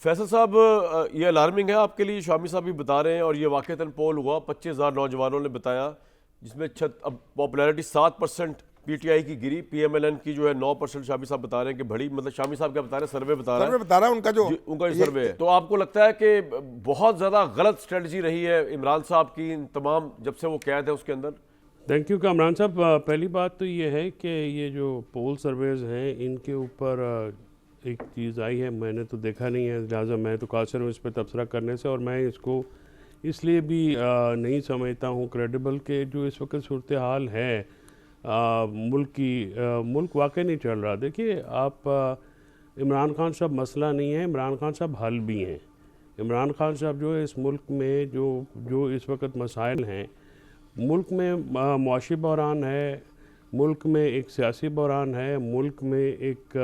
फैसल साहब, ये अलार्मिंग है आपके लिए, शामी साहब भी बता रहे हैं, और ये वाक़तन पोल हुआ 25,000 नौजवानों ने बताया, जिसमें अब पॉपुलैरिटी 7% पीटीआई की गिरी, पीएमएलएन की जो है 9%। शामी साहब बता रहे हैं कि बड़ी, मतलब शामी साहब क्या बता रहे हैं, सर्वे बता रहा है उनका सर्वे है। तो आपको लगता है कि बहुत ज़्यादा गलत स्ट्रेटजी रही है इमरान साहब की इन तमाम, जब से वो कैद है उसके अंदर? थैंक यू कामरान साहब। पहली बात तो ये है कि ये जो पोल सर्वेज हैं इनके ऊपर एक चीज़ आई है, मैंने तो देखा नहीं है, लिहाजा मैं तो कासिर हूँ इस पर तबसरा करने से, और मैं इसको इसलिए भी नहीं समझता हूँ क्रेडिबल के जो इस वक्त सूरत हाल है मुल्क वाकई नहीं चल रहा। देखिए आप, इमरान खान साहब मसला नहीं है, इमरान खान साहब हल भी हैं। इमरान खान साहब जो है इस मुल्क में जो इस वक्त मसाइल हैं, मुल्क में मुआशी बहरान है, मुल्क में एक सियासी बहरान है, मुल्क में एक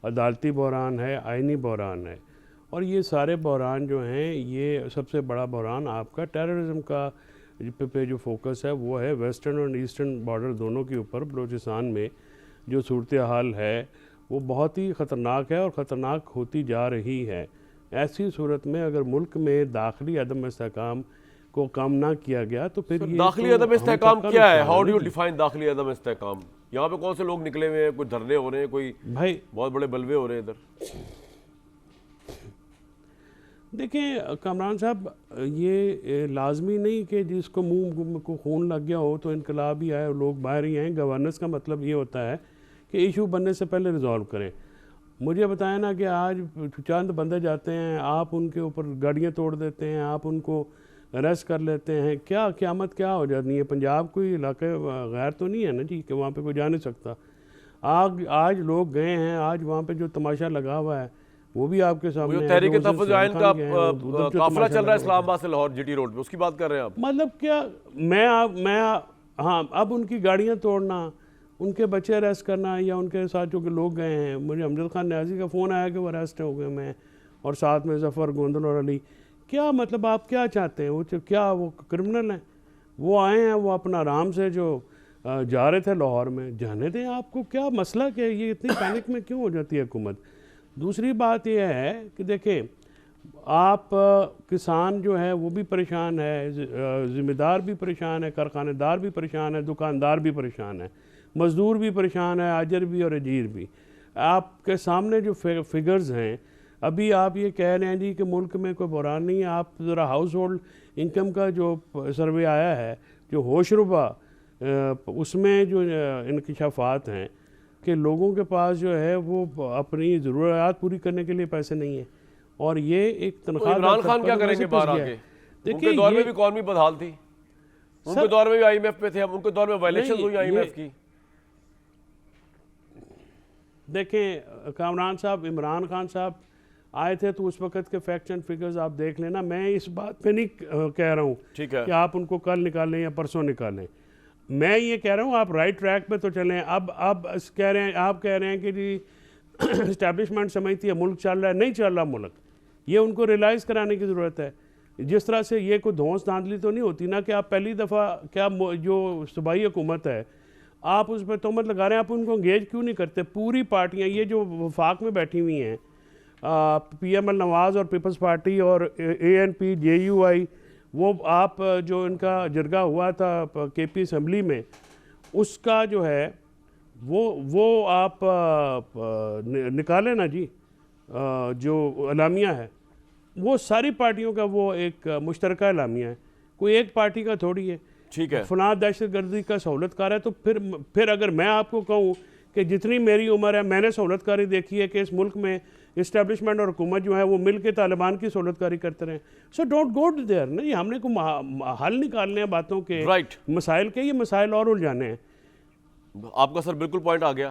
अदालती बहरान है, आइनी बहरान है, और ये सारे बहरान जो हैं, ये सबसे बड़ा बहरान आपका टेररिज्म का पे जो फोकस है वो है वेस्टर्न और ईस्टर्न बॉर्डर दोनों के ऊपर। बलूचिस्तान में जो सूरत हाल है वो बहुत ही ख़तरनाक है और ख़तरनाक होती जा रही है। ऐसी सूरत में अगर मुल्क में दाखिली अदम इस्तेहकाम को कम ना किया गया तो फिर ये दाखिली अदम इस्तेहकाम क्या है? हाउ डू यू डिफाइन दाखिली अदम इस्तेहकाम? यहाँ पे कौन से लोग निकले हुए हैं? कोई धरने हो रहे हैं, कोई भाई बहुत बड़े बलवे हो रहे हैं इधर? देखिए कामरान साहब, ये लाजमी नहीं कि जिसको मुंह को खून लग गया हो तो इनकलाब ही आए और लोग बाहर ही आएँ। गवर्नेंस का मतलब ये होता है कि इशू बनने से पहले रिजॉल्व करें। मुझे बताया ना कि आज चंद बंदे जाते हैं, आप उनके ऊपर गाड़ियाँ तोड़ देते हैं, आप उनको अरेस्ट कर लेते हैं, क्या क़यामत क्या हो जाती है? पंजाब कोई इलाके गैर तो नहीं है ना जी कि वहाँ पे कोई जा नहीं सकता। आज लोग गए हैं, आज वहाँ पे जो तमाशा लगा हुआ है वो भी आपके सामने है। तहरीक तहफ़्फ़ुज़ आइन का काफिला चल रहा है इस्लामाबाद से लाहौर जीटी रोड पे, उसकी बात कर रहे हैं आप? मतलब क्या हाँ, अब उनकी गाड़ियाँ तोड़ना, उनके बच्चे अरेस्ट करना, या उनके साथ जो कि लोग गए हैं, मुझे अमजद खान न्याजी का फ़ोन आया कि वो अरेस्ट हो गए मैं, और साथ में जफ़र, गोंदल और अली। क्या मतलब आप क्या चाहते हैं? वो क्रिमिनल हैं? वो आए हैं, वो अपना आराम से जो जा रहे थे लाहौर में, जाने दें। आपको क्या मसला क्या है? ये इतनी पैनिक में क्यों हो जाती है हुकूमत? दूसरी बात यह है कि देखें, आप किसान जो है वो भी परेशान है, ज़िम्मेदार भी परेशान है, कारखानेदार भी परेशान है, दुकानदार भी परेशान है, मज़दूर भी परेशान है, आजर भी और अजीर भी। आपके सामने जो फिगर्स हैं, अभी आप ये कह रहे हैं जी कि मुल्क में कोई बुरान नहीं है। आप ज़रा हाउस होल्ड इनकम का जो सर्वे आया है, जो होशरुबा, उसमें जो इंकशाफात हैं कि लोगों के पास जो है वो अपनी ज़रूरियात पूरी करने के लिए पैसे नहीं है, और ये एक तनख्वाह। इमरान खान क्या करेंगे बाहर आके? उनके दौर में भी इकॉनमी बदहाल थी, उनके दौर में भी आईएमएफ पे थे, हम उनके दौर में वायलेशन हुई आईएमएफ की। देखें कामरान साहब, इमरान खान साहब आए थे तो उस वक्त के फैक्ट्स एंड फिगर्स आप देख लेना। मैं इस बात पे नहीं कह रहा हूँ कि आप उनको कल निकालें या परसों निकालें। मैं ये कह रहा हूँ आप राइट ट्रैक पे तो चलें। अब आप कह रहे हैं कि जी इस्टेब्लिशमेंट समझती है मुल्क चल रहा है, नहीं चल रहा मुल्क। ये उनको रियलाइज़ कराने की ज़रूरत है। जिस तरह से ये कोई धौंस धांधली तो नहीं होती ना कि आप पहली दफ़ा क्या जो सूबाई हुकूमत है आप उस पर तोहमत लगा रहे हैं, आप उनको इंगेज क्यों नहीं करते? पूरी पार्टियाँ ये जो वफाक में बैठी हुई हैं, PML नवाज़ और पीपल्स पार्टी और ANP JUI, वो आप जो इनका जरगा हुआ था KP असम्बली में, उसका जो है वो आप निकालें ना जी। जो अलामिया है वो सारी पार्टियों का वो एक मुश्तरका अलामिया है, कोई एक पार्टी का थोड़ी है। ठीक है, फलां दहशतगर्दी का सहूलतकार है, तो फिर अगर मैं आपको कहूँ कि जितनी मेरी उम्र है मैंने सहूलतकारी देखी है कि इस मुल्क में इस्टेब्लिशमेंट और हुकूमत जो है वो मिल के तालिबान की सहूलतकारी करते रहे। So don't go to there. नहीं, हमने को हल निकालने हैं बातों के, राइट, मसाइल के, ये मसाइल और उलझाने हैं। आपका सर बिल्कुल पॉइंट आ गया।